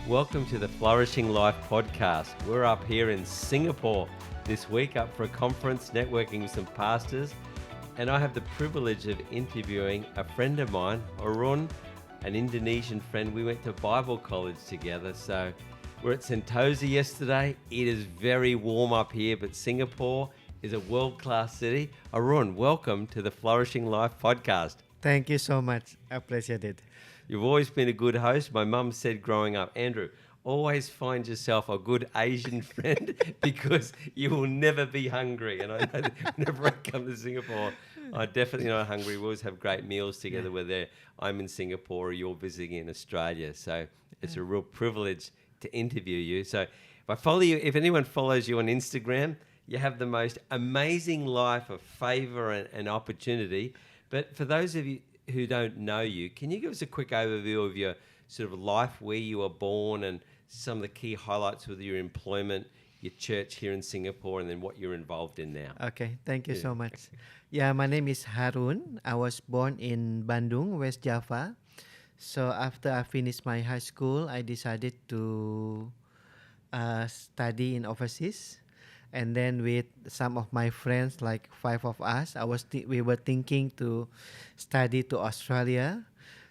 Welcome to the Flourishing Life podcast. We're up here in Singapore this week, up for a conference, networking with some pastors, and I have the privilege of interviewing a friend of mine, Harun, an Indonesian friend. We went to Bible college together, so we're at Sentosa yesterday. It is very warm up here, but Singapore is a world-class city. Harun, welcome to the Flourishing Life podcast. Thank you so much. I appreciate it. You've always been a good host. My mum said growing up, Andrew, always find yourself a good Asian friend because you will never be hungry. And I know that whenever I come to Singapore, I'm definitely not hungry. We always have great meals together, whether I'm in Singapore or you're visiting in Australia. So it's a real privilege to interview you. So if I follow you, if anyone follows you on Instagram, you have the most amazing life of favor and opportunity. But for those of you who don't know you, can you give us a quick overview of your sort of life, where you were born, and some of the key highlights with your employment, your church here in Singapore, and then what you're involved in now? Okay, thank you so much. Yeah, my name is Harun. I was born in Bandung, West Java. So after I finished my high school, I decided to study in overseas. And then with some of my friends, like 5 of us, we were thinking to study to Australia.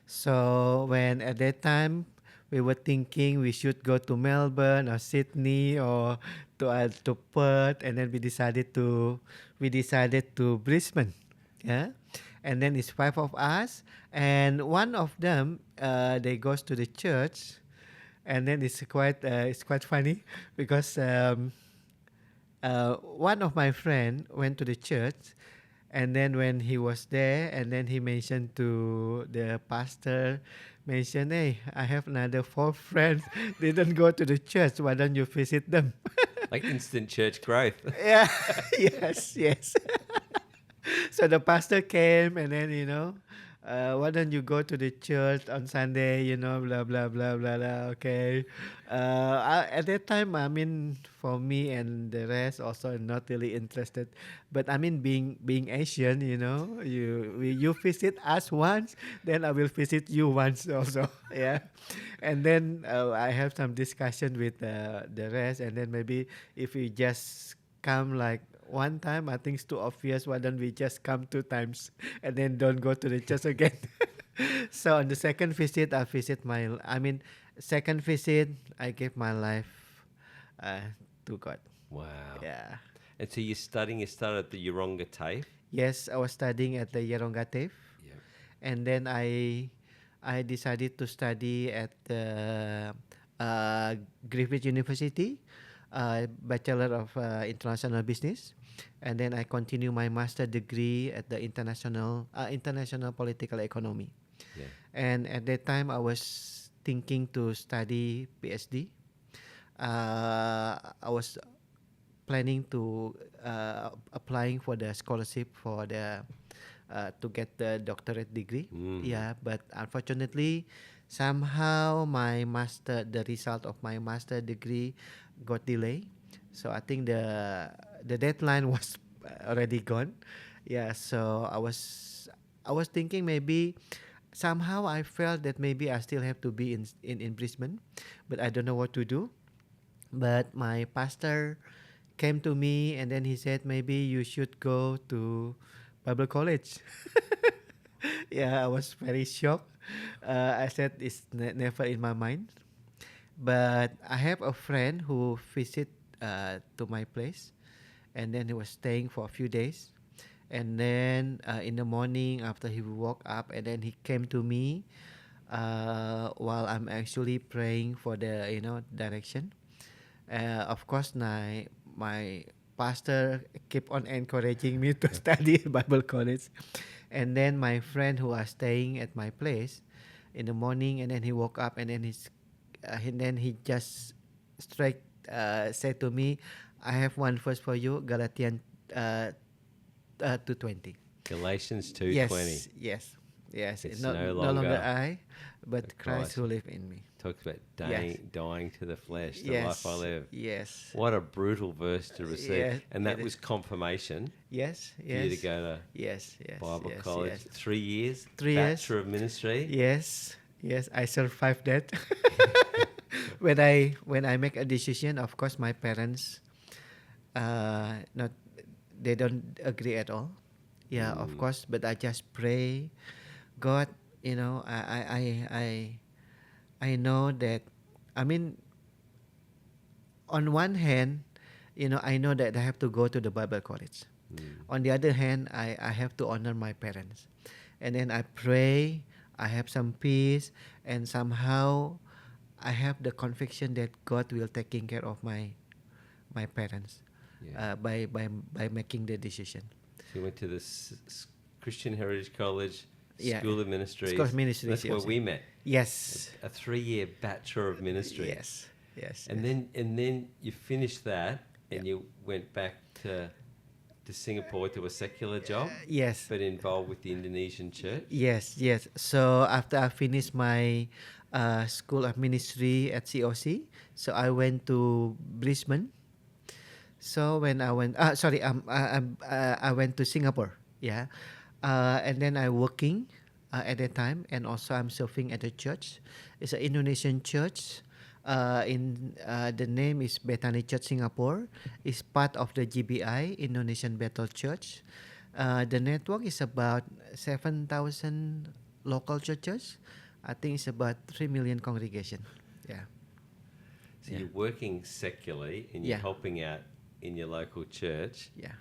So when at that time we were thinking we should go to Melbourne or Sydney or to Perth, and then we decided to Brisbane. Yeah, and then it's 5 of us, and one of them they goes to the church, and then it's quite funny because. One of my friend went to the church, and then when he was there, and then he mentioned to the pastor, hey, I have another 4 friends didn't go to the church. Why don't you visit them? Like instant church growth. Yeah, yes. So the pastor came, and then why don't you go to the church on Sunday? Blah blah blah blah blah. Okay. At that time, I mean, for me and the rest, also not really interested. But I mean, being Asian, you visit us once, then I will visit you once also. Yeah. And then I have some discussion with the rest, and then maybe if we just come like one time, I think it's too obvious. Why don't we just come 2 times and then don't go to the church again? So on the second visit, I gave my life to God. Wow. Yeah. And so you started at the Yeronga TAFE? Yes, I was studying at the Yeronga TAFE. Yeah. And then I decided to study at the Griffith University, Bachelor of International Business, and then I continue my master degree at the International Political Economy. Yeah. And at that time, I was thinking to study PhD. I was planning to applying for the scholarship for the to get the doctorate degree. Yeah, but unfortunately, somehow the result of my master degree got delayed. So I think the deadline was already gone. Yeah, so I was thinking maybe somehow I felt that maybe I still have to be in Brisbane, but I don't know what to do. But my pastor came to me, and then he said maybe you should go to Bible college. Yeah, I was very shocked. I said it's never in my mind. But I have a friend who visit to my place, and then he was staying for a few days. And then in the morning, after he woke up, and then he came to me while I'm actually praying for the direction. Of course, my pastor kept on encouraging me to study Bible college. And then my friend who was staying at my place in the morning, and then he woke up, and then he just straight said to me, I have one verse for you, Galatians 2:20. Galatians 2:20. Yes. It's no longer I, but Christ who lives in me. Talks about dying to the flesh, the life I live. Yes. What a brutal verse to receive. Yes, and that was confirmation. Yes. For you to go to Bible college. Yes. 3 years. 3 years. Bachelor of Ministry. Yes. I survived that. when I make a decision, of course, my parents not they don't agree at all. Yeah, of course, but I just pray, God, I know that, I mean, on one hand, I know that I have to go to the Bible college. On the other hand, I have to honor my parents. And then I pray, I have some peace, and somehow I have the conviction that God will taking care of my parents by making the decision. So you went to the Christian Heritage College Yeah. School of Ministries. School of Ministries, That's where yes. we met. Yes. A 3-year Bachelor of Ministry. Yes. Yes. And then you finished that and you went back to Singapore to a secular job, Yes. but involved with the Indonesian church. Yes, yes. So after I finished my school of ministry at COC, so I went to Brisbane. So when I went, I went to Singapore. Yeah, and then I working at that time, and also I'm serving at the church. It's an Indonesian church. The name is Bethany Church Singapore. It's part of the GBI, Indonesian Bethel Church. The network is about 7,000 local churches. I think it's about 3 million congregation. Yeah. So you're working secularly and you're helping out in your local church. Yeah.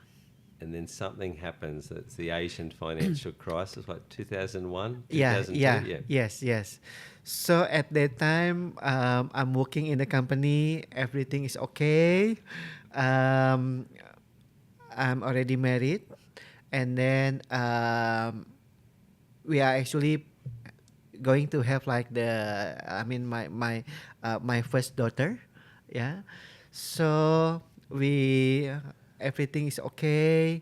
And then something happens. That's the Asian financial crisis, what, 2001? Yeah. 2002? Yes. So at that time, I'm working in the company. Everything is okay. I'm already married. And then we are actually going to have like my first daughter. Yeah. So everything is okay.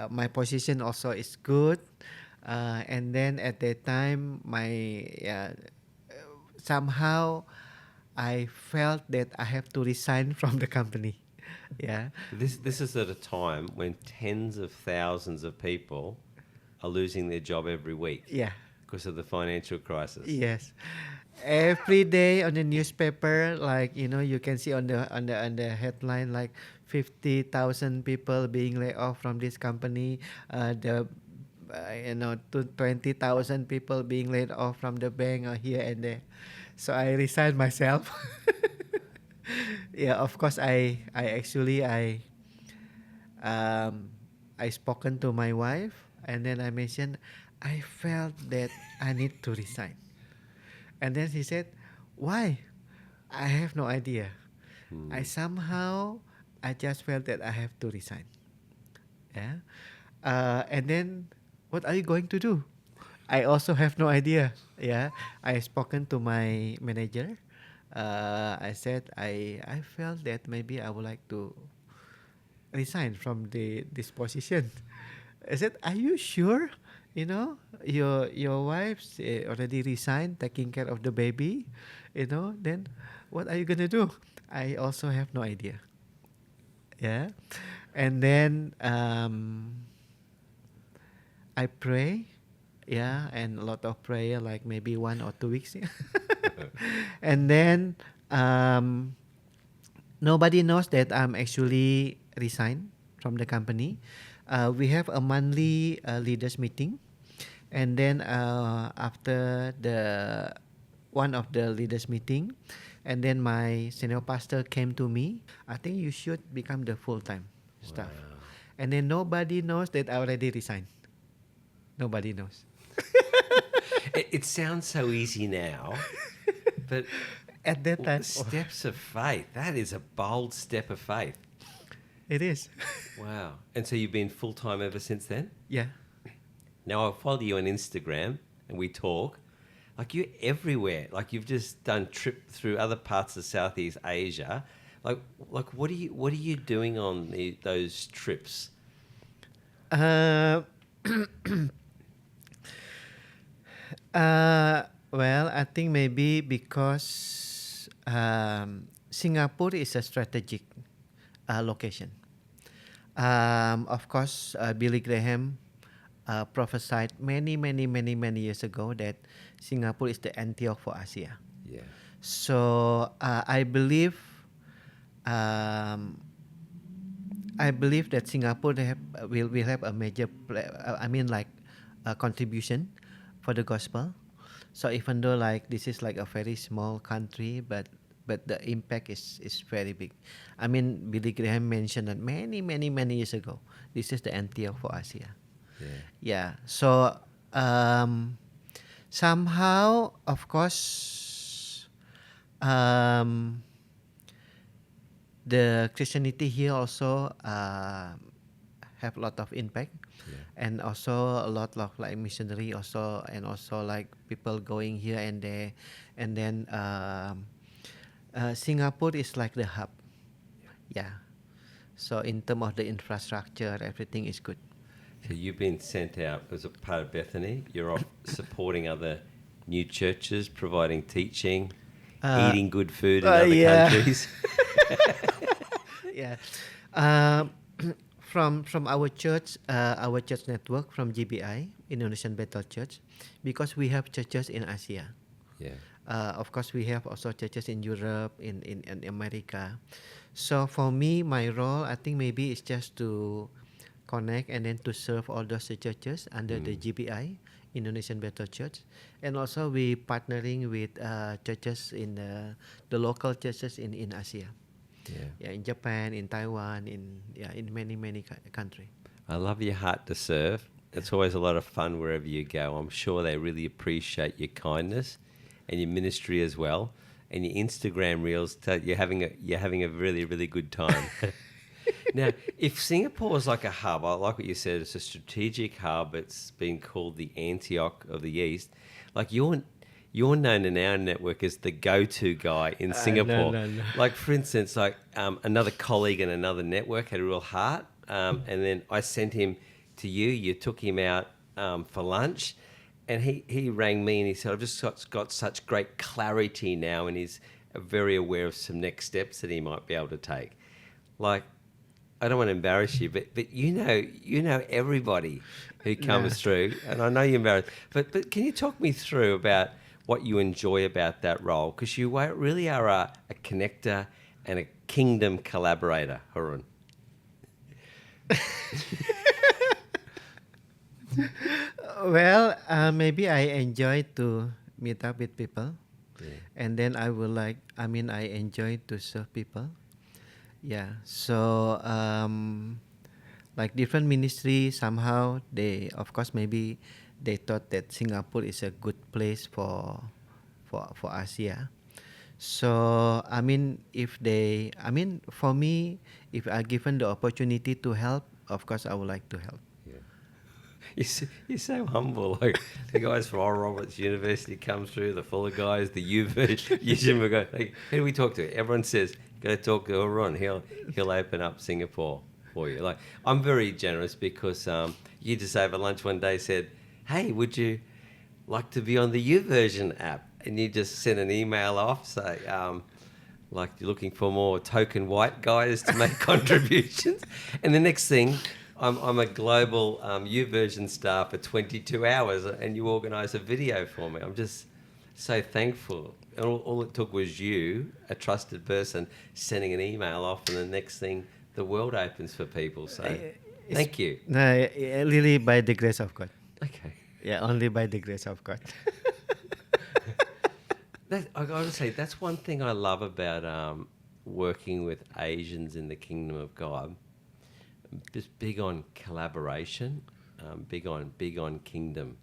My position also is good. And then at that time, somehow I felt that I have to resign from the company. Yeah. This is at a time when tens of thousands of people are losing their job every week. Yeah. Because of the financial crisis. Yes. Every day on the newspaper, like you can see on the headline, like 50,000 people being laid off from this company. 20,000 people being laid off from the bank or here and there. So I resigned myself. Yeah, of course I spoken to my wife, and then I mentioned I felt that I need to resign. And then she said, "Why?" I have no idea. I just felt that I have to resign. Yeah. And then, what are you going to do? I also have no idea. Yeah. I spoken to my manager. I said I felt that maybe I would like to resign from this position. I said, "Are you sure? Your wife's already resigned, taking care of the baby. Then what are you gonna do?" I also have no idea. Yeah, and then I pray. Yeah, and a lot of prayer, like maybe 1 or 2 weeks. And then nobody knows that I'm actually resigned from the company. We have a monthly leaders meeting, and then after the one of the leaders meeting, and then my senior pastor came to me. I think you should become the full-time staff. And then nobody knows that I already resigned. Nobody knows. It sounds so easy now, but at that time, steps of faith. That is a bold step of faith. It is. Wow. And so you've been full-time ever since then? Yeah. Now I follow you on Instagram and we talk. Like you're everywhere. Like you've just done trip through other parts of Southeast Asia. Like what are you doing on those trips? Well, I think maybe because Singapore is a strategic location. Of course, Billy Graham prophesied many years ago that Singapore is the Antioch for Asia. Yeah. So I believe that Singapore will have a major contribution for the gospel. So even though like this is like a very small country, but the impact is very big. I mean, Billy Graham mentioned that many years ago. This is the Antioch for Asia. Yeah. Yeah. So um, somehow, of course, um, the Christianity here also have a lot of impact, Yeah. and also a lot of like missionary also, and also like people going here and there, and then Singapore is like the hub. Yeah. So in terms of the infrastructure, everything is good. So you've been sent out as a part of Bethany. You're off supporting other new churches, providing teaching, Uh, eating good food in other yeah. countries. Yeah. Um, from our church network from GBI, Indonesian Bethel Church, because we have churches in Asia. Yeah. Of course, we have also churches in Europe, in America. So for me, my role, I think maybe is just to connect and then to serve all those churches under the GBI, Indonesian Bethel Church, and also we partnering with churches in the local churches in Asia. Yeah. Yeah, in Japan, in Taiwan, in many countries. I love your heart to serve. It's always a lot of fun wherever you go. I'm sure they really appreciate your kindness and your ministry as well. And your Instagram reels tell you're having a really good time. Now, if Singapore is like a hub, I like what you said. It's a strategic hub. It's been called the Antioch of the East. Like you're known in our network as the go-to guy in Singapore. No. Like for instance, like another colleague in another network had a real heart, and then I sent him to you. You took him out for lunch, and he rang me and he said, "I've just got such great clarity now," and he's very aware of some next steps that he might be able to take. Like, I don't want to embarrass you, but you know everybody who comes through, and I know you're embarrassed. But can you talk me through about what you enjoy about that role? Because you really are a connector and a kingdom collaborator, Harun. Well, maybe I enjoy to meet up with people, Yeah. and then I enjoy to serve people. Yeah. So like different ministry, somehow they, of course, maybe they thought that Singapore is a good place for Asia. So for me, if I given the opportunity to help, of course I would like to help. Yeah. You're so humble. Like the guys from Oral Roberts University come through, the fuller guys, the usually we go, like, who do we talk to? Everyone says, go talk to Ron. He'll open up Singapore for you. Like, I'm very generous because you just over lunch one day said, hey, would you like to be on the YouVersion app? And you just sent an email off, say, like you're looking for more token white guys to make contributions. And the next thing, I'm a global YouVersion star for 22 hours, and you organise a video for me. I'm just so thankful. And all it took was you, a trusted person, sending an email off, and the next thing, the world opens for people. So thank you. No, really by the grace of God. Okay. Yeah, only by the grace of God. I got to say, that's one thing I love about working with Asians in the Kingdom of God. Just big on collaboration, big on kingdom.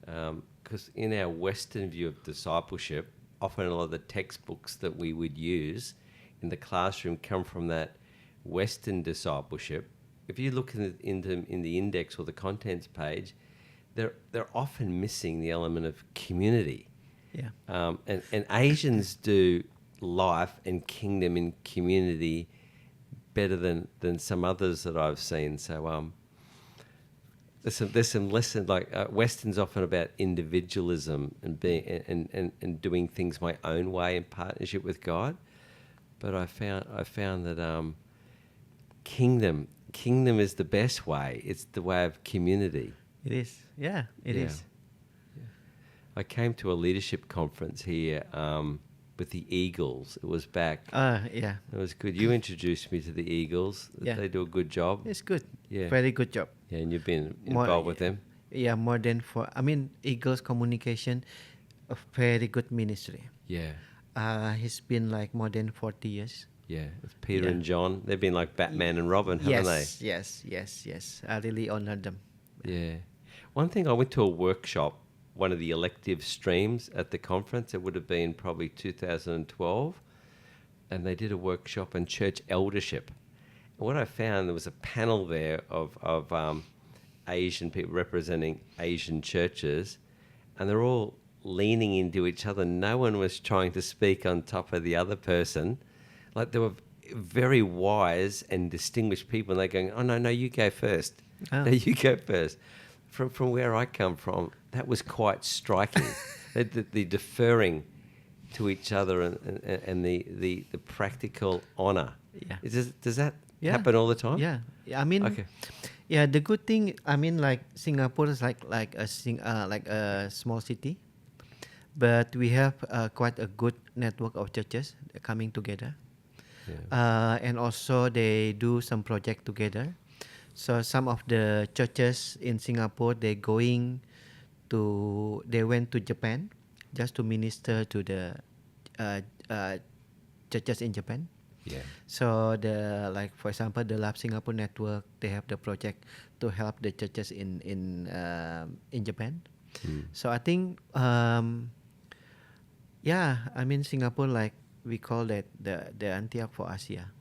Because in our Western view of discipleship, often a lot of the textbooks that we would use in the classroom come from that Western discipleship. If you look in the index or the contents page, they're often missing the element of community. Yeah. And Asians do life and kingdom in community better than some others that I've seen. So there's some lessons, like Western's often about individualism and being and doing things my own way in partnership with God. But I found that kingdom is the best way. It's the way of community. It is. Yeah, it is. I came to a leadership conference here with the Eagles. It was back. Yeah. It was good. You introduced me to the Eagles. Yeah. They do a good job. It's good. Yeah. Very good job. Yeah, and you've been More- involved with them. Yeah, more than Eagles Communication, a very good ministry. Yeah. He's been like more than 40 years. Yeah. It's Peter Yeah. and John. They've been like Batman and Robin, haven't Yes. I really honor them. they? Yeah. One thing, I went to a workshop, one of the elective streams at the conference. It would have been probably 2012. And they did a workshop on church eldership. And what I found, there was a panel there of Asian people representing Asian churches, and they're all leaning into each other. No one was trying to speak on top of the other person. Like, they were very wise and distinguished people, and they're going, "Oh, no, you go first. Oh. No, you go first." From where I come from, that was quite striking. the deferring to each other and the practical honour. Yeah. Does that Yeah. happen all the time? Yeah. Okay. Yeah, the good thing, like Singapore is like a small city, but we have quite a good network of churches coming together. Yeah. And also they do some project together. So some of the churches in Singapore, they went to Japan just to minister to the churches in Japan. Yeah. So for example, the Love Singapore Network, they have the project to help the churches in Japan. So I think, Singapore, like we call that the Antioch for Asia.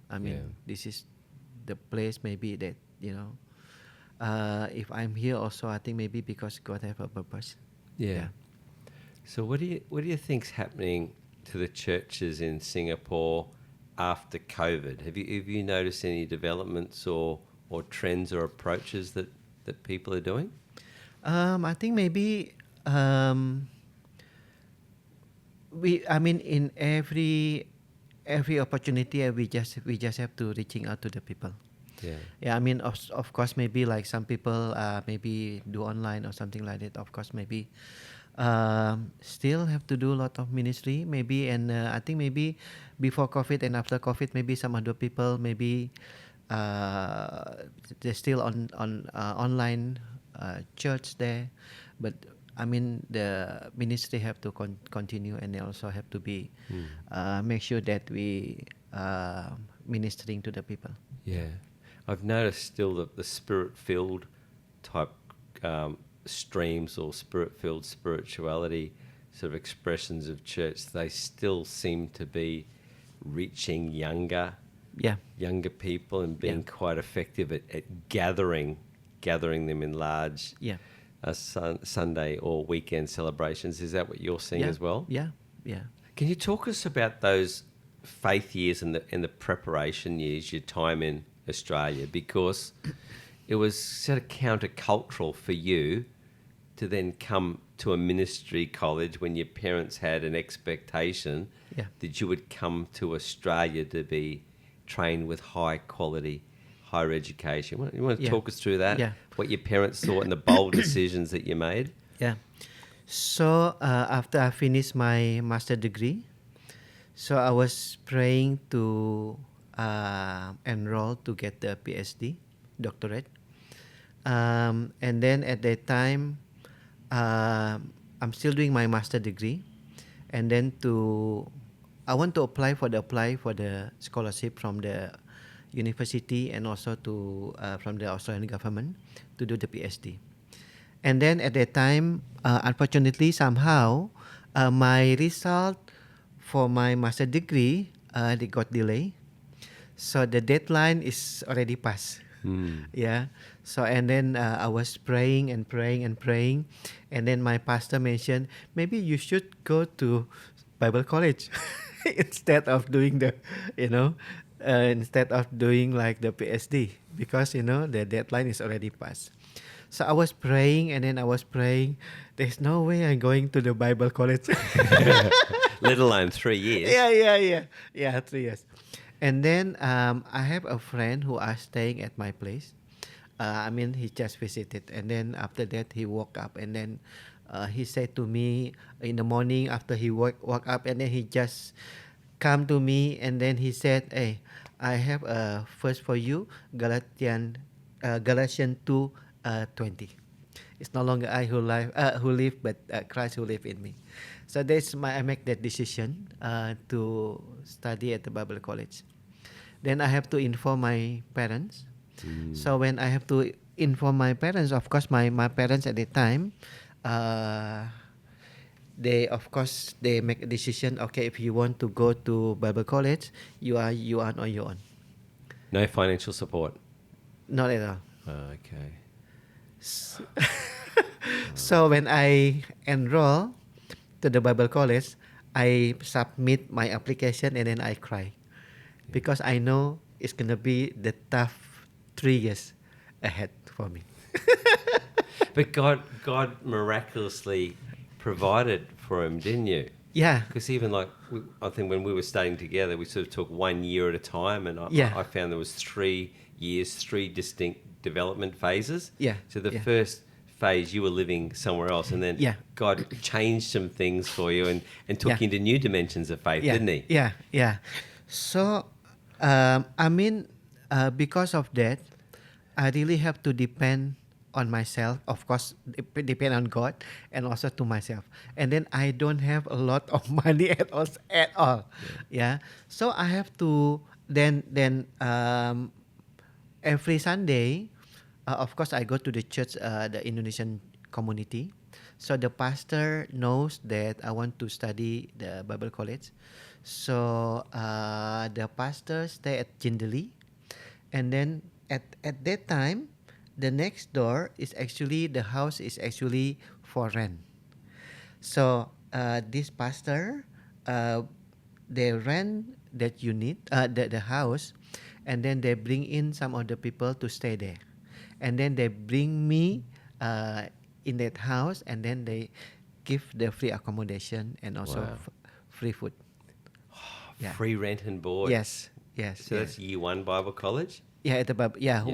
This is the place maybe that, if I'm here also, I think maybe because God have a purpose. Yeah. So what do you think's happening to the churches in Singapore after COVID? Have you noticed any developments or trends or approaches that people are doing? I think maybe in every opportunity, we just have to reaching out to the people. Yeah. Of course, maybe like some people maybe do online or something like that. Of course, maybe still have to do a lot of ministry, maybe. And I think maybe before COVID and after COVID, maybe some other people maybe they're still on online church there, but the ministry have to continue, and they also have to be make sure that we ministering to the people. Yeah. I've noticed still that the spirit-filled type streams or spirit-filled spirituality sort of expressions of church, they still seem to be reaching younger people and being quite effective at gathering them in large Sunday or weekend celebrations. Is that what you're seeing as well? Yeah. Can you talk us about those faith years and the preparation years, your time in Australia? Because it was sort of countercultural for you to then come to a ministry college when your parents had an expectation that you would come to Australia to be trained with high quality higher education. You want to talk us through that? What your parents thought and the bold decisions that you made? Yeah. So after I finished my master degree, so I was praying to enroll to get the PhD, doctorate. And then at that time, I'm still doing my master degree, and then I want to apply for the scholarship from the university and also from the Australian government to do the PhD. And then at that time, unfortunately, somehow my result for my master degree they got delayed, so the deadline is already passed. Yeah. So and then I was praying, and then my pastor mentioned, maybe you should go to Bible college instead of doing instead of doing like the PhD, because the deadline is already passed. So I was praying, and then I was praying, there's no way I'm going to the Bible college. Let alone 3 years. Yeah, 3 years. And then I have a friend who are staying at my place. He just visited, and then after that he woke up, and then He said to me in the morning after he woke up, and then he just come to me, and then he said, "Hey, I have a verse for you, Galatians 2:20. It's no longer I who live, but Christ who live in me." So I make that decision to study at the Bible college. Then I have to inform my parents. So when I have to inform my parents, of course, my parents at the time, they make a decision. Okay, if you want to go to Bible college, you are on your own. No financial support. Not at all. Okay. So when I enroll to the Bible college, I submit my application and then I cry because I know it's gonna be the tough 3 years ahead for me. But God miraculously provided for him, didn't you? Yeah. Because even I think when we were studying together, we sort of took 1 year at a time, and I found there was 3 years, 3 distinct development phases. Yeah. So the Yeah. first phase, you were living somewhere else, and then God changed some things for you and took you into new dimensions of faith, didn't he? Yeah. So, because of that, I really have to depend on myself. Of course, depend on God and also to myself. And then I don't have a lot of money at all. Yeah. So I have to then every Sunday, of course, I go to the church, the Indonesian community. So the pastor knows that I want to study the Bible college. So the pastor stay at Jindeli, and then at that time, the next door is actually the house is actually for rent. So this pastor, they rent that unit, the house, and then they bring in some of the people to stay there, and then they bring me in that house, and then they give the free accommodation and also free food. Yeah. Free rent and board. Yes. So that's year 1 Bible college? Yeah, at the Bible. Yeah.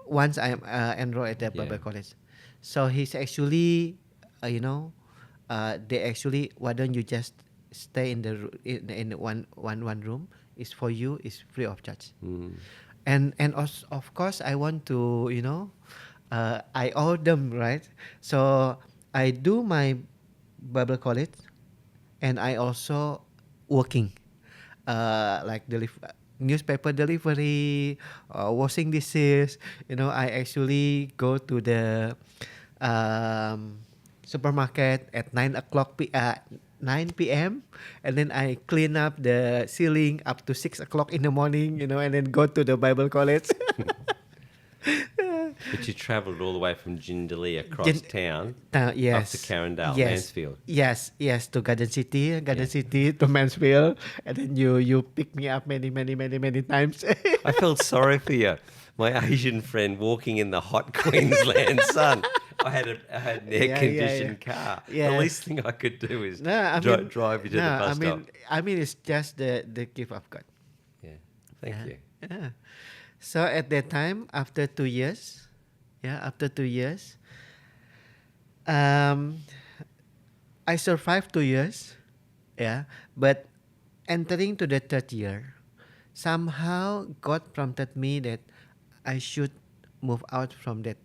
Once I am enrolled at the Bible college, so he's actually, they actually, why don't you just stay in the one room? It's for you. It's free of charge. And also, of course, I want to, I owe them, right? So I do my Bible college, and I also working, like newspaper delivery, washing dishes. I actually go to the supermarket at 9 p.m. and then I clean up the ceiling up to 6 o'clock in the morning, and then go to the Bible college. But you travelled all the way from Jindali across town yes. up to Carindale, yes. Mansfield. Yes, to Garden City to Mansfield, and then you pick me up many times. I felt sorry for you, my Asian friend, walking in the hot Queensland sun. I had an air-conditioned car. Yeah. The least thing I could do is drive you to the bus stop. It's just the gift of God. Yeah, thank you. Yeah. So at that time, after 2 years, I survived 2 years, but entering to the 3rd year, somehow God prompted me that I should move out from that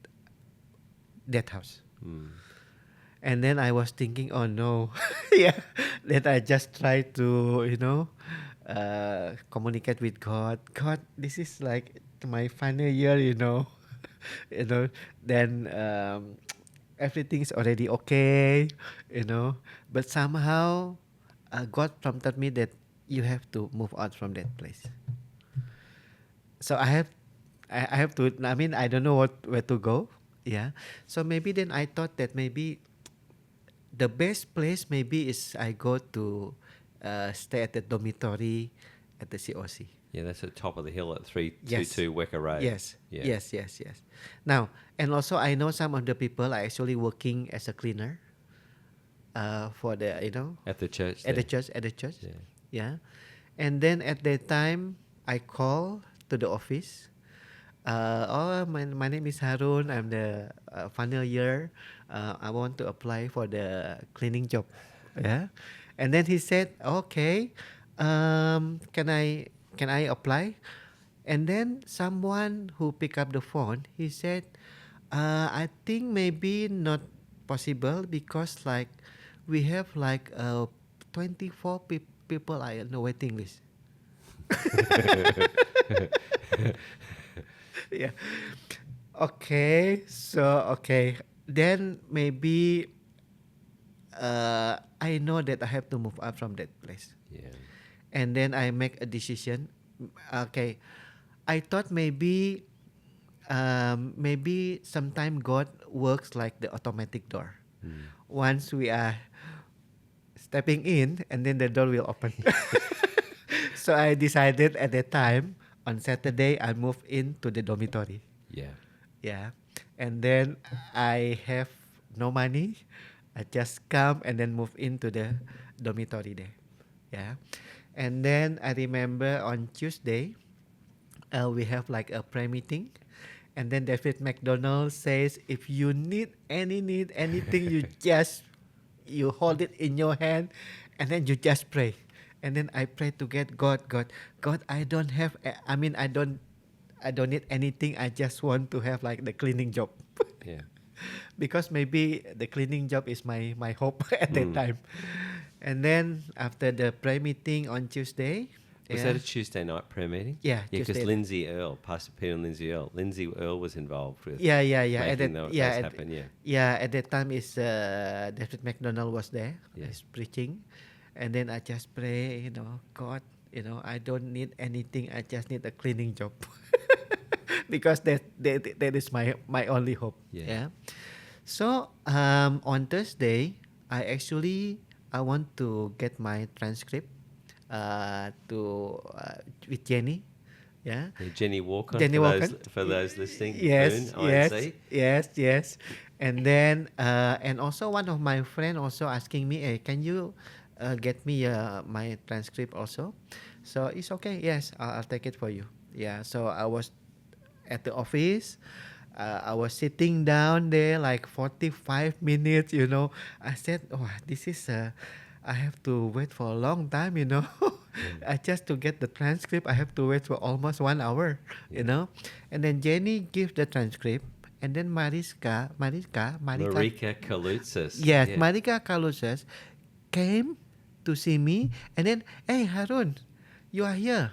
house. And then I was thinking, oh no, that I just try to, communicate with God. God, this is like my final year, then everything's already okay, but somehow God prompted me that you have to move out from that place. So I have to, I don't know where to go. Yeah. So maybe then I thought that maybe the best place maybe is I go to stay at the dormitory at the COC. Yeah, that's at the top of the hill at 322 Wecker Road. Yes. Yeah. Yes. Now, and also I know some of the people are actually working as a cleaner for the, At the church. At the church. Yeah. And then at that time, I call to the office. my name is Harun. I'm the final year. I want to apply for the cleaning job. Yeah, and then he said, okay, can I apply? And then someone who picked up the phone, he said, I think maybe not possible because like we have like 24 people are in the waiting list. Yeah. Okay. So okay. Then maybe I know that I have to move out from that place. Yeah. And then I make a decision. Okay. I thought maybe sometime God works like the automatic door. Once we are stepping in, and then the door will open. So I decided at that time on Saturday I moved into the dormitory. Yeah. Yeah, and then I have no money. I just come and then move into the dormitory there. Yeah, and then I remember on Tuesday, we have like a prayer meeting, and then David McDonald says, if you need anything, you hold it in your hand, and then you just pray. And then I pray to get God. I don't have. I don't need anything. I just want to have like the cleaning job. Yeah. Because maybe the cleaning job is my hope at that time. And then after the prayer meeting on Tuesday, Was that a Tuesday night prayer meeting? Yeah, Yeah, because Tuesday. Lindsay Earl, Pastor Peter and Lindsay Earl. Lindsay Earl was involved with yeah. making those happen. Yeah. At that time is David McDonald was there. Yeah. He's preaching, and then I just pray, God, I don't need anything. I just need a cleaning job, because that is my only hope. Yeah. So on Thursday, I want to get my transcript with Jenny. Yeah. Jenny Walker, Jenny Walker. for those listening. Yes, Boone, yes, INC. yes. And then and also one of my friend also asking me, hey, can you get me my transcript also? So it's okay. Yes, I'll take it for you. Yeah. So I was at the office. I was sitting down there like 45 minutes. I said, oh, this is I have to wait for a long time. I just to get the transcript, I have to wait for almost 1 hour. And then Jenny gives the transcript, and then Marika, Kalutzis. yes, Yeah. Marika Kalusas came to see me, and then, hey Harun, you are here.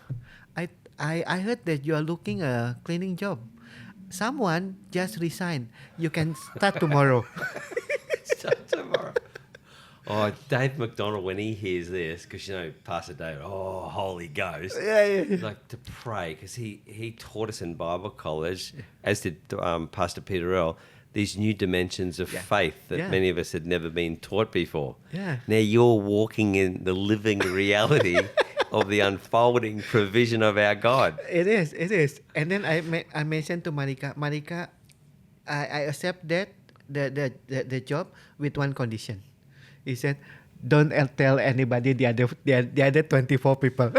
I heard that you are looking a cleaning job. Someone just resigned. You can start tomorrow. Start tomorrow. Oh, Dave McDonald, when he hears this, because Pastor David, Holy Ghost, Yeah. like to pray, because he taught us in Bible college, as did Pastor Peter Earl, these new dimensions of faith that many of us had never been taught before. Yeah. Now you're walking in the living reality of the unfolding provision of our God. It is. And then I mentioned to Marika, I accept that the job with one condition. He said, don't tell anybody the other 24 people.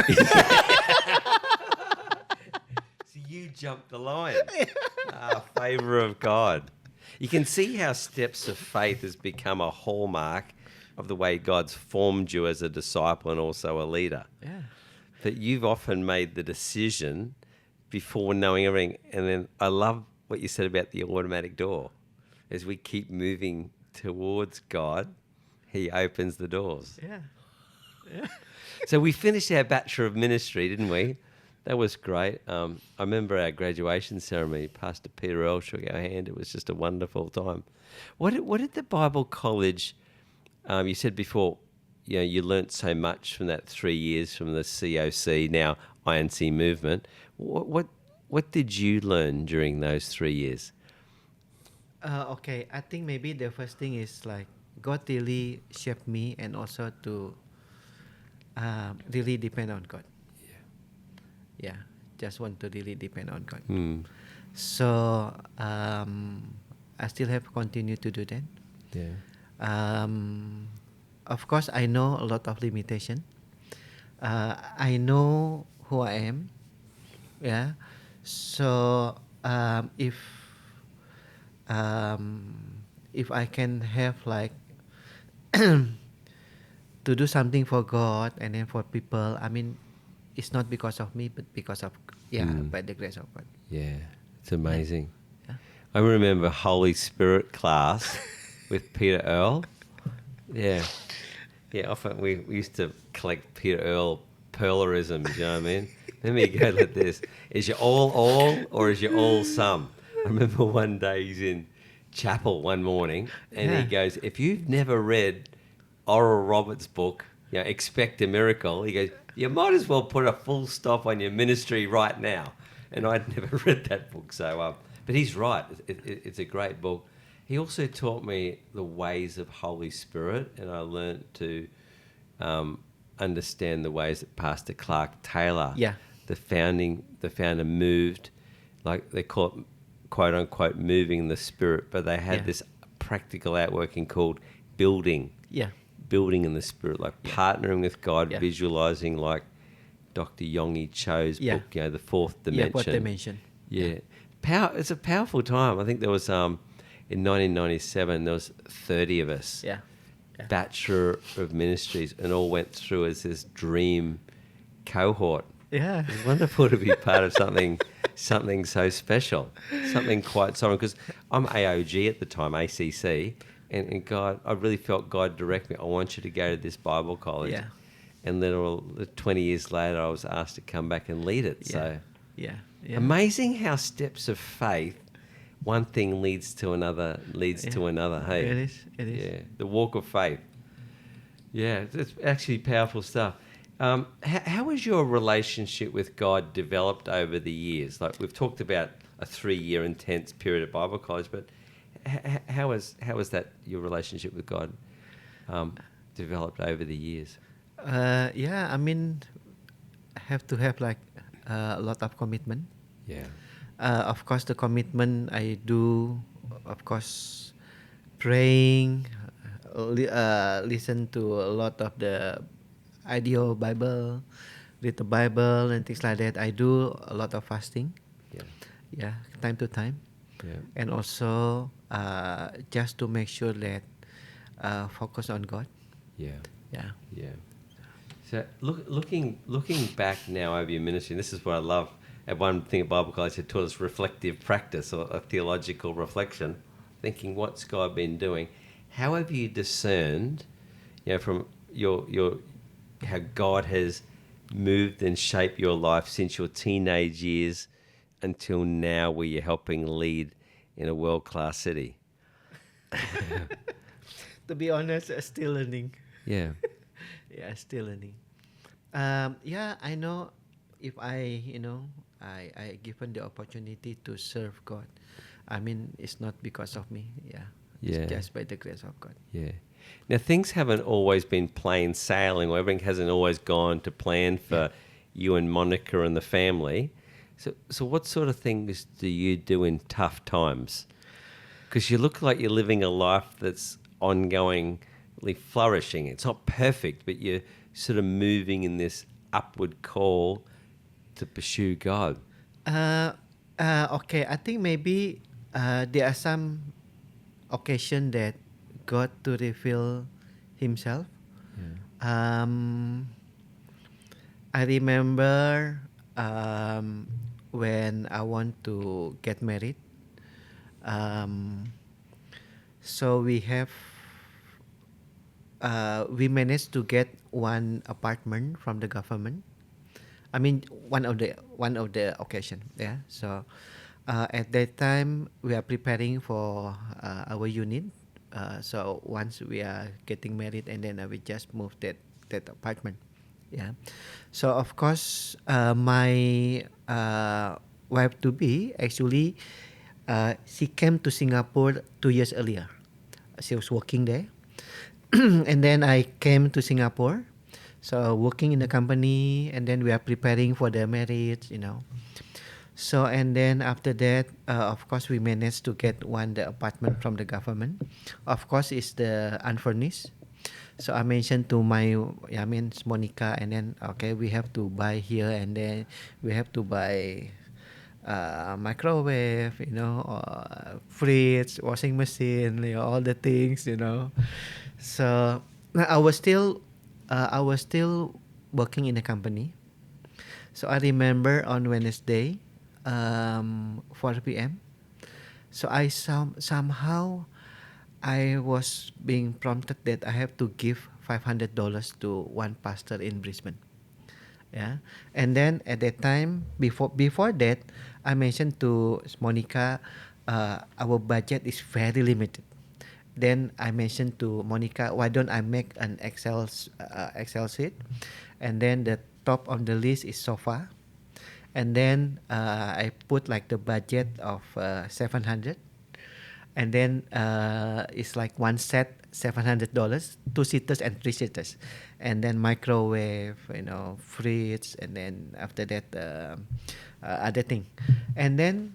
So you jumped the line. Favor of God. You can see how steps of faith has become a hallmark of the way God's formed you as a disciple and also a leader. Yeah. That you've often made the decision before knowing everything. And then I love what you said about the automatic door. As we keep moving towards God, He opens the doors. Yeah. So we finished our Bachelor of Ministry, didn't we? That was great. I remember our graduation ceremony. Pastor Peter Earl shook our hand. It was just a wonderful time. What did the Bible College, you said before, you learnt so much from that 3 years from the COC, now INC movement. What did you learn during those 3 years? Okay, I think maybe the first thing is like God really shaped me, and also to really depend on God. Yeah, just want to really depend on God. So I still have continued to do that. Yeah. Of course, I know a lot of limitation. I know who I am. Yeah. So if um, if I can have like to do something for God and then for people, I mean, it's not because of me, but because of by the grace of God. Yeah, it's amazing. Yeah. I remember Holy Spirit class with Peter Earl. Yeah. Yeah, often we used to collect Peter Earl Pearlerisms, you know what I mean? Let me go like this. Is you all or is you all some? I remember one day he's in chapel one morning and he Yeah. goes, if you've never read Oral Roberts' book, you know, Expect a Miracle, he goes, you might as well put a full stop on your ministry right now. And I'd never read that book, so but he's right. It's a great book. He also taught me the ways of Holy Spirit, and I learned to understand the ways that Pastor Clark Taylor, Yeah. the founder, moved, like they call it, quote unquote, moving the Spirit, but they had Yeah. this practical outworking called building Yeah. in the Spirit, like partnering with God, Yeah. visualizing, like Dr. Yonggi Cho's Yeah. book, you know, the fourth Yeah, dimension. fourth dimension. Yeah. It's a powerful time. I think there was in 1997 there was 30 of us, Yeah. Yeah. Bachelor of Ministries, and all went through as this dream cohort. Yeah. It's wonderful to be part of something so special, something quite sovereign. Because I'm AOG at the time, ACC, and God, I really felt God direct me. I want you to go to this Bible college. Yeah. And then 20 years later, I was asked to come back and lead it. Yeah. So Yeah. Yeah. amazing how steps of faith, one thing leads to another, to another. Hey, It is. It is. yeah, the walk of faith. Yeah, it's actually powerful stuff. How has your relationship with God developed over the years? Like we've talked about a 3-year intense period at Bible college, but how has that your relationship with God developed over the years? Yeah, I mean, have to have like a lot of commitment. Yeah. Of course, the commitment I do, of course, praying, listen to a lot of the audio Bible, read the Bible and things like that. I do a lot of fasting. Yeah. Yeah, time to time. Yeah. And also just to make sure that focus on God. Yeah. Yeah. Yeah. So looking back now over your ministry, and this is what I love. At one thing at Bible College, it taught us reflective practice or a theological reflection, thinking what's God been doing. How have you discerned, you know, from your how God has moved and shaped your life since your teenage years until now, where you're helping lead in a world-class city? To be honest, still learning. Yeah. Yeah, still learning. Yeah, I know if I given the opportunity to serve God, I mean, it's not because of me. Yeah. Yeah. It's just by the grace of God. Yeah. Now, things haven't always been plain sailing, or everything hasn't always gone to plan for you and Monica and the family. So what sort of things do you do in tough times? Because you look like you're living a life that's ongoingly flourishing. It's not perfect, but you're sort of moving in this upward call to pursue God. Okay, I think maybe there are some occasion that God to reveal Himself. Yeah. I remember when I want to get married. So we managed to get one apartment from the government. I mean, one of the occasion. Yeah. So at that time we are preparing for our unit. So once we are getting married, and then we just moved that apartment. Yeah. So of course, my wife to be actually, she came to Singapore 2 years earlier. She was working there, and then I came to Singapore. So working in the company, and then we are preparing for the marriage, So and then after that, of course, we managed to get the apartment from the government. Of course, it's the unfurnished. So I mentioned to Monica, and then okay, we have to buy here, and then we have to buy microwave, fridge, washing machine, all the things, So I was still working in a company. So I remember on Wednesday, 4 p.m. So somehow I was being prompted that I have to give $500 to one pastor in Brisbane. Yeah, and then at that time, before that, I mentioned to Monica, our budget is very limited. Then I mentioned to Monica, why don't I make an Excel sheet, and then the top on the list is sofa, and then I put like the budget of 700, and then it's like one set $700, two seaters and three seaters, and then microwave, fridge, and then after that other thing, and then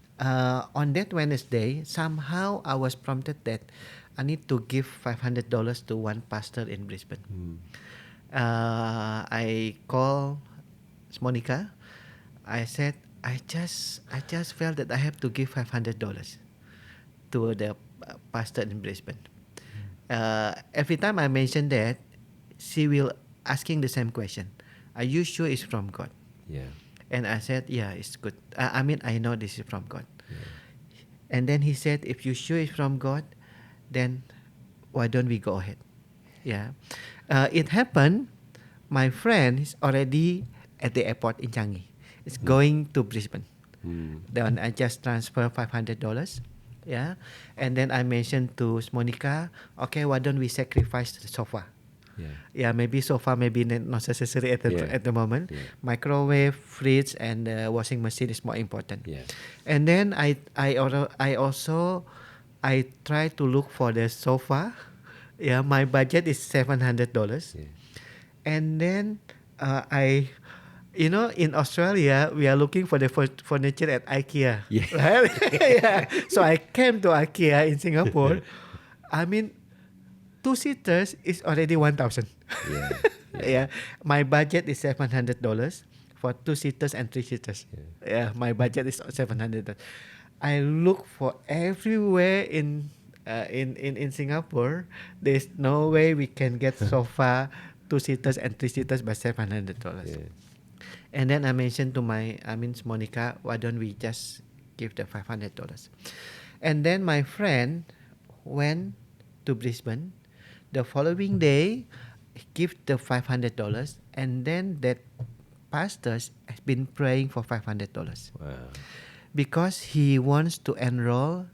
on that Wednesday somehow I was prompted that I need to give $500 to one pastor in Brisbane. I called Monica. I said I just felt that I have to give $500 to the pastor in Brisbane. Every time I mention that, she will asking the same question. Are you sure it's from God? Yeah. And I said, yeah, it's good. I mean, I know this is from God. Yeah. And then he said, if you sure it's from God, then why don't we go ahead? Yeah. It happened. My friend is already at the airport in Changi. It's going to Brisbane. Then I just transfer $500. Yeah. And then I mentioned to Monica, okay, why don't we sacrifice the sofa? Yeah, maybe sofa maybe not necessary at the moment. Yeah. Microwave, fridge, and washing machine is more important. Yeah. And then I also try to look for the sofa. Yeah, my budget is $700. Yeah. And then in Australia, we are looking for the furniture at IKEA. Yeah. Right? Yeah. So I came to IKEA in Singapore. I mean, two seaters is already 1,000. Yeah. Yeah. My budget is $700 for two seaters and three seaters. Yeah. My budget is $700. I look for everywhere in Singapore. There's no way we can get sofa, two seaters and three seaters by $700. Yeah. And then I mentioned to Monica, why don't we just give the $500? And then my friend went to Brisbane. The following day, give the $500, and then that pastor has been praying for $500. Wow. Because he wants to enroll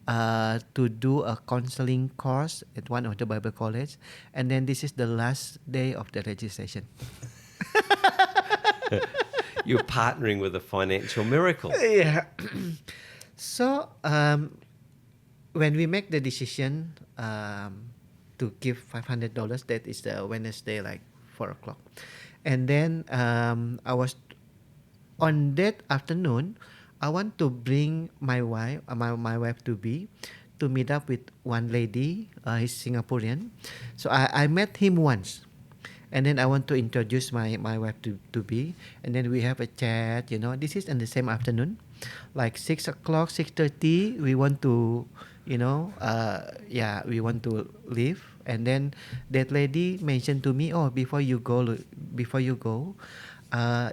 to do a counseling course at one of the Bible college, and then this is the last day of the registration. You're partnering with a financial miracle. Yeah. So when we make the decision to give $500, that is the Wednesday, like 4:00, and then I was on that afternoon. I want to bring my wife, my wife to be, to meet up with one lady. He's Singaporean, so I met him once, and then I want to introduce my wife to be, and then we have a chat. This is in the same afternoon, like 6:00, 6:30. We want to, we want to leave, and then that lady mentioned to me, oh, before you go.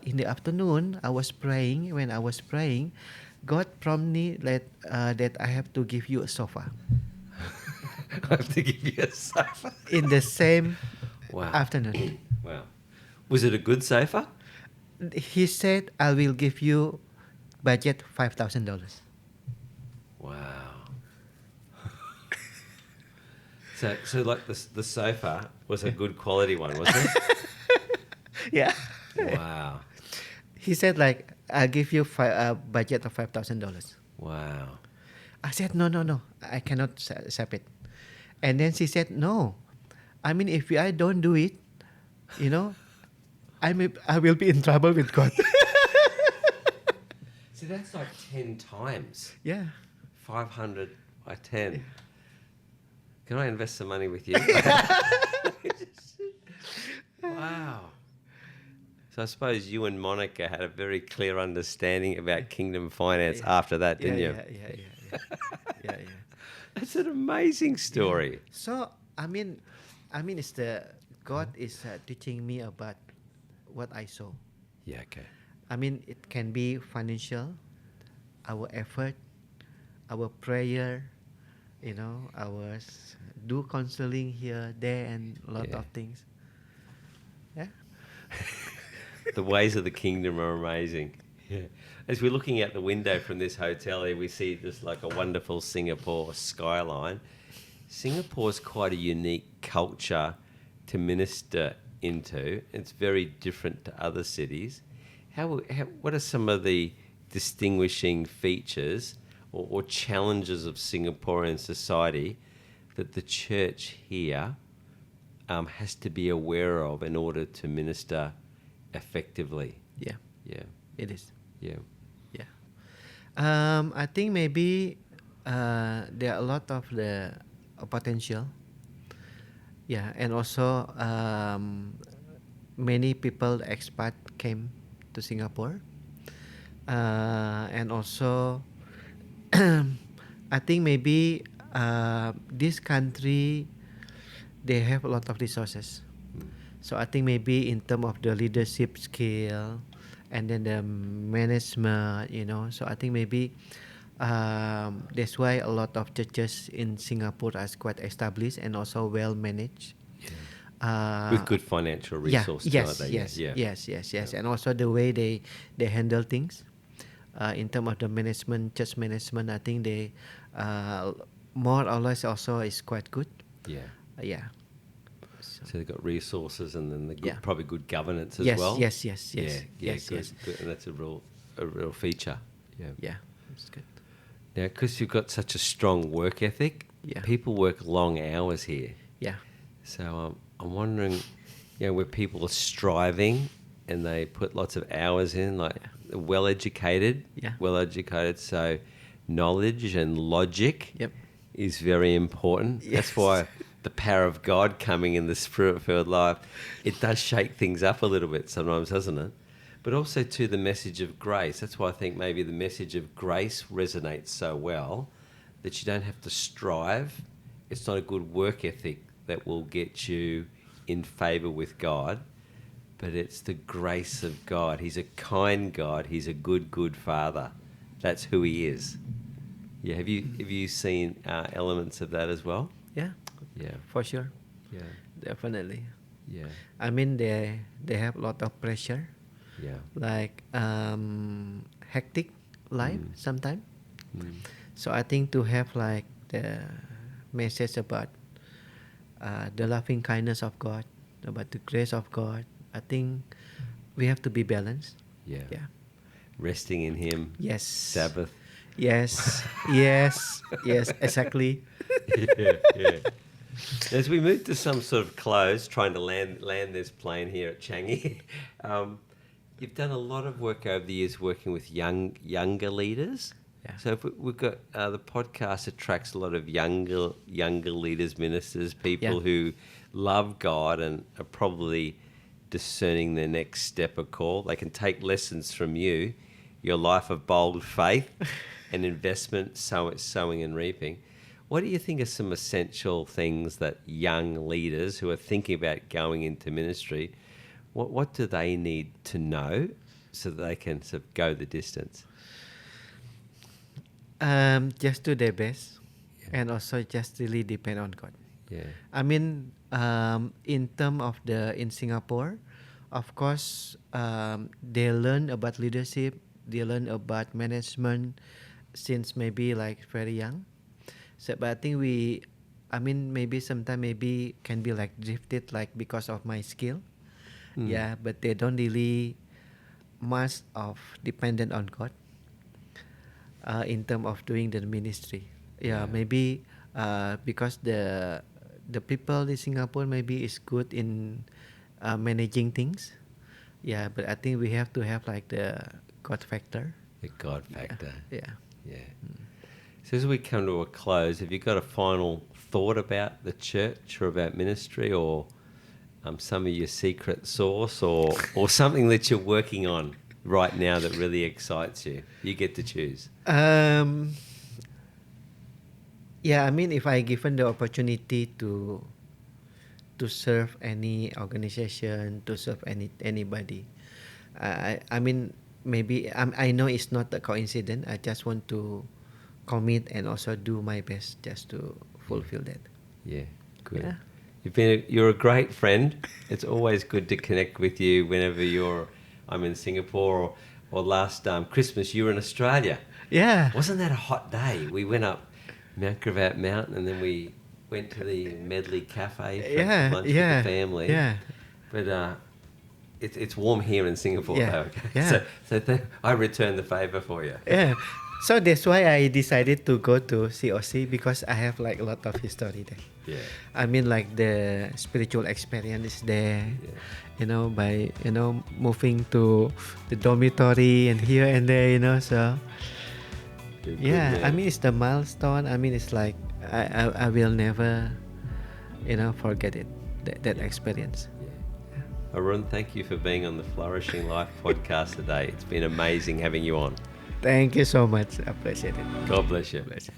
In the afternoon, I was praying. When I was praying, God prompted me that I have to give you a sofa. I have to give you a sofa. In the same Wow. afternoon. Wow. Was it a good sofa? He said, I will give you budget $5,000. Wow. So like the sofa was a good quality one, wasn't it? Yeah. Wow. He said, like, I'll give you a budget of $5,000. Wow. I said, no, I cannot accept it. And then she said, no. I mean, if I don't do it, I will be in trouble with God. So that's like 10 times. Yeah. 500 by 10. Can I invest some money with you? Wow. So I suppose you and Monica had a very clear understanding about kingdom finance Yeah. after that, didn't you? Yeah. That's an amazing Yeah. story. So I mean, it's the God is teaching me about what I saw. Yeah, okay. I mean, it can be financial, our effort, our prayer, our do counseling here, there, and a lot Yeah. of things. Yeah. The ways of the kingdom are amazing. Yeah. As we're looking out the window from this hotel here, we see just like a wonderful Singapore skyline. Singapore's quite a unique culture to minister into. It's very different to other cities. What are some of the distinguishing features or challenges of Singaporean society that the church here has to be aware of in order to minister effectively? Yeah, Yeah, it is. yeah, Yeah. I think maybe there are a lot of the potential. Yeah, and also many people expat came to Singapore, and also I think maybe this country they have a lot of resources. So I think maybe in terms of the leadership skill and then the management, So I think maybe that's why a lot of churches in Singapore are quite established and also well managed. yeah. Uh, With good financial yeah, resources, aren't yes, they? yes, Yeah, yes, and also the way they handle things. In terms of the management, church management, I think they more or less also is quite good. yeah. Yeah. So, So they've got resources and then the good, yeah. probably good governance as Yes, well. yes, Good. And that's a real feature. Yeah. Yeah, it's good. Now, because you've got such a strong work ethic, Yeah. people work long hours here. Yeah. So I'm wondering, where people are striving and they put lots of hours in, like well educated. Yeah. So knowledge and logic Yep. is very important. Yes. That's why the power of God coming in the spirit-filled life, it does shake things up a little bit sometimes, doesn't it? But also to the message of grace. That's why I think maybe the message of grace resonates so well, that you don't have to strive. It's not a good work ethic that will get you in favour with God, but it's the grace of God. He's a kind God. He's a good, good Father. That's who He is. Yeah. Have you seen elements of that as well? Yeah. Yeah. For sure. Yeah. Definitely. Yeah. I mean, they have a lot of pressure, Yeah. like hectic life sometimes. Mm. So I think to have like the message about the loving kindness of God, about the grace of God, I think we have to be balanced. Yeah. Yeah. Resting in Him. Yes. Sabbath. Yes. Yes. Exactly. Yeah. As we move to some sort of close, trying to land this plane here at Changi, you've done a lot of work over the years working with younger leaders. Yeah. So if we've got the podcast attracts a lot of younger leaders, ministers, people who love God and are probably discerning their next step or call. They can take lessons from you, your life of bold faith and investment, sowing and reaping. What do you think are some essential things that young leaders who are thinking about going into ministry, what do they need to know so that they can sort of go the distance? Just do their best, and also just really depend on God. Yeah. I mean, in terms of in Singapore, of course, they learn about leadership, they learn about management since maybe like very young. So, but I think maybe sometimes maybe can be like drifted like because of my skill. Yeah, but they don't really much of dependent on God in terms of doing the ministry. Yeah. Maybe because the people in Singapore maybe is good in managing things. Yeah, but I think we have to have like the God factor. The God factor. Yeah. Yeah. So as we come to a close, have you got a final thought about the church or about ministry or some of your secret sauce or something that you're working on right now that really excites you? You get to choose. Yeah, I mean, if I given the opportunity to serve any organization, to serve anybody, I mean, maybe I know it's not a coincidence. I just want to commit and also do my best just to fulfill that. Yeah, good. Yeah. You're a great friend. It's always good to connect with you whenever I'm in Singapore or last Christmas you were in Australia. Yeah. Wasn't that a hot day? We went up Mount Gravatt Mountain and then we went to the Medley Cafe for lunch with the family. Yeah. But it's warm here in Singapore Yeah. though. Okay? Yeah. So I returned the favour for you. Yeah. So that's why I decided to go to COC because I have like a lot of history there. Yeah. I mean, like the spiritual experience is there. Yeah. By moving to the dormitory and here and there. So Good, yeah, man. I mean it's the milestone. I mean it's like I will never forget it, that experience. Yeah. Harun, thank you for being on the Flourishing Life podcast today. It's been amazing having you on. Thank you so much. I appreciate it. God bless you. Bless you.